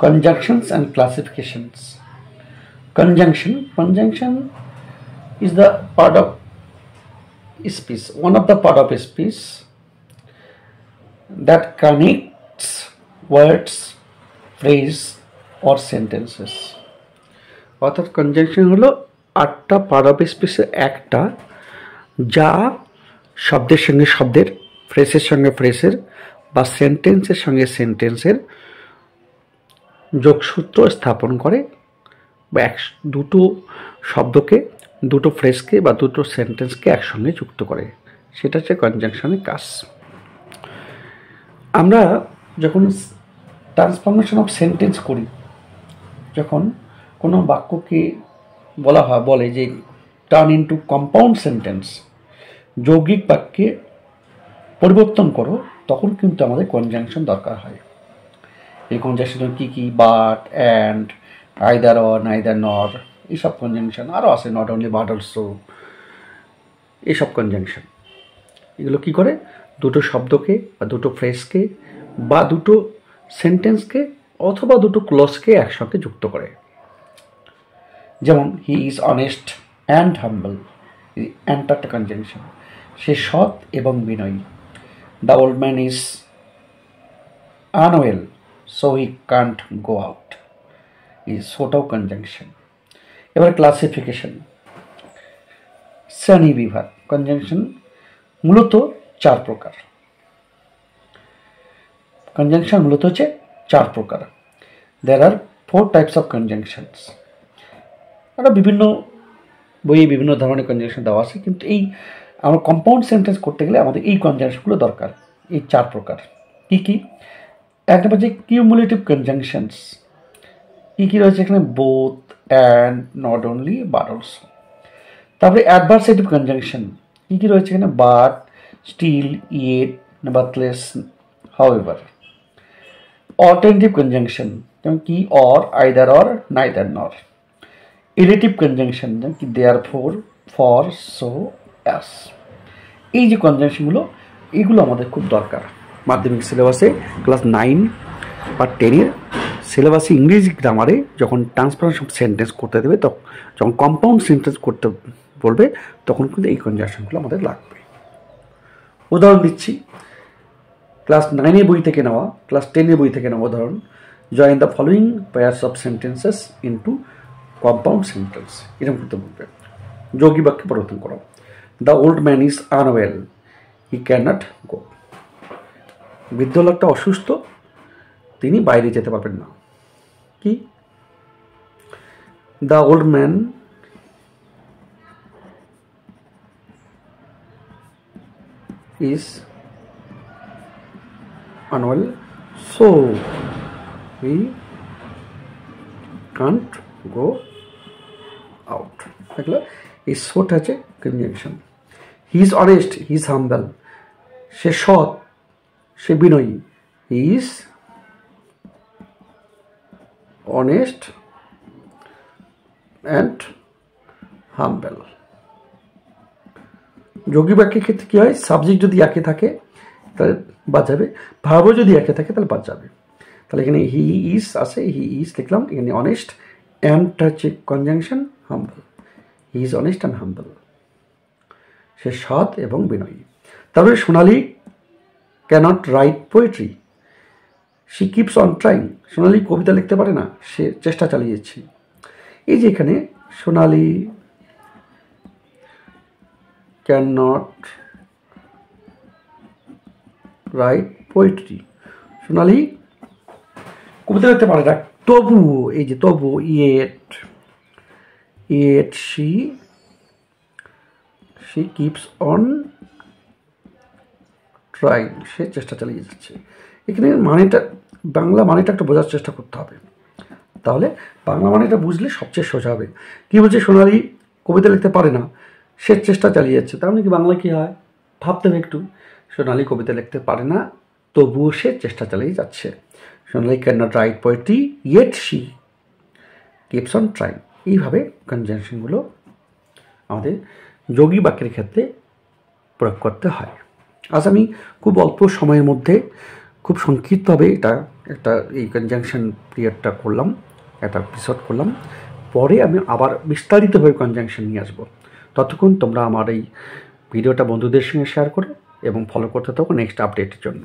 Conjunctions and classifications. Conjunction is the part of speech, one of the part of speech that connects words, phrase or sentences. অর্থাৎ conjunction হলো আটটা part of স্পিচের একটা, যা শব্দের সঙ্গে শব্দের, ফ্রেজের সঙ্গে ফ্রেজের বা সেন্টেন্সের সঙ্গে সেন্টেন্সের যোগসূত্র স্থাপন করে, বা দুটো শব্দকে, দুটো ফ্রেজকে বা দুটো সেন্টেন্সকে একসঙ্গে যুক্ত করে। সেটা হচ্ছে কনজাংশনের কাজ। আমরা যখন ট্রান্সফরমেশন অফ সেন্টেন্স করি, যখন কোনো বাক্যকে বলে যে টার্ন ইনটু কম্পাউন্ড সেন্টেন্স, যৌগিক বাক্যে পরিবর্তন করো, তখন কিন্তু আমাদের কনজাংশন দরকার হয়। এই কনজাংশন কী কী? But, and, either or, neither nor, এইসব কনজাংশন আরও আছে, নট অনলি বাট অলসো, এইসব কনজাংশন। এগুলো কী করে? দুটো শব্দকে বা দুটো ফ্রেজকে বা দুটো সেন্টেন্সকে অথবা দুটো ক্লজকে একসঙ্গে যুক্ত করে। যেমন he is honest and humble, অ্যান্ডটা একটা কনজাংশন। সে সৎ এবং বিনয়ী। The old man is unwell so he can't go out, এই সোটাও কনজাংশন। এবার ক্লাসিফিকেশন, শ্রেণী বিভাগ। কনজাংশন মূলত চার প্রকার। কনজাংশন মূলত হচ্ছে চার প্রকার। দেয়ার আর 4 টাইপস অফ কনজাংশনস। আরও বিভিন্ন বইয়ে বিভিন্ন ধরনের কনজাংশন দেওয়া আছে, কিন্তু এই আমরা কম্পাউন্ড সেন্টেন্স করতে গেলে আমাদের এই কনজাংশনগুলো দরকার, এই চার প্রকার। কী কী? এক নম্বর যে কিউমুলেটিভ কনজাংশনস। কী কী রয়েছে এখানে? Both, and, not only, but also. তারপরে অ্যাডভার্সেটিভ কনজাংশন। কী কী রয়েছে এখানে? But, still, yet, nevertheless, however. Alternative conjunction যেমন কি? Or, either or, neither nor. Relative conjunction যেমন কি? Therefore, for, so, as. এই যে কনজাংশনগুলো, এগুলো আমাদের খুব দরকার। মাধ্যমিক সিলেবাসে ক্লাস 9 বা 10-এর সিলেবাসে ইংরেজি গ্রামারে যখন ট্রান্সফরমেশন সেন্টেন্স করতে দেবে, যখন কম্পাউন্ড সেন্টেন্স করতে বলবে, তখন কিন্তু এই কনজাংশনগুলো আমাদের লাগবে। উদাহরণ দিচ্ছি, ক্লাস 9-এর বই থেকে নেওয়া, ক্লাস 10-এর বই থেকে নেওয়া উদাহরণ। Join the following pairs of sentences into compound sentence, এরকম করতে বলবে। যৌগিক বাক্যে পরিবর্তন করো। The old man is unwell, he cannot go. বৃদ্ধ লোকটা অসুস্থ, তিনি বাইরে যেতে পারবেন না। কি? The old man is unwell so he can't go out. দেখলে এই সোটা আছে conjunction. He is honest, he is humble. সে সৎ, সে বিনয়ী। He is honest and humble. যৌগিক বাক্যের ক্ষেত্রে কী হয়? সাবজেক্ট যদি একে থাকে তাহলে বাদ যাবে, ভার্বও যদি একে থাকে তাহলে বাদ যাবে। তাহলে এখানে হি ইজ আছে, হি ইজ লিখলাম। এখানে অনেস্ট, অ্যান্ডটা হচ্ছে conjunction, humble. He is honest and humble. সে সৎ এবং বিনয়ী। তারপরে Sonali cannot write poetry, she keeps on trying. Sonali কবিতা লিখতে পারে না, সে চেষ্টা চালিয়ে যাচ্ছে। এই যে এখানে Sonali cannot write poetry, Sonali কবিতা লিখতে পারে না, তবুও, এই যে তবুও, yet she keeps on trying, সে চেষ্টা চালিয়ে যাচ্ছে। এখানে মানেটা, বাংলা মানেটা একটু বোঝার চেষ্টা করতে হবে, তাহলে বাংলা মানেটা বুঝলে সবচেয়ে সোজা হবে। কী বলছে? সোনালি কবিতা লিখতে পারে না, সে চেষ্টা চালিয়ে যাচ্ছে। তার মানে কি বাংলা কী হয়? ভাবতে হবে একটু। সোনালি কবিতা লিখতে পারে না, তবুও সে চেষ্টা চালিয়ে যাচ্ছে। Sonali can not write poetry yet she keeps on trying. এইভাবে কনজাংশনগুলো আমাদের যৌগিক বাক্যের ক্ষেত্রে প্রয়োগ করতে হয়। আজ আমি খুব অল্প সময়ের মধ্যে খুব সংক্ষিপ্তভাবে একটা এই কনজাংশন পিরিয়ডটা করলাম, একটা এপিসোড করলাম। পরে আমি আবার বিস্তারিতভাবে কনজাংশন নিয়ে আসবো। ততক্ষণ তোমরা আমার এই ভিডিওটা বন্ধুদের সঙ্গে শেয়ার করো এবং ফলো করতে থাকো নেক্সট আপডেটের জন্য।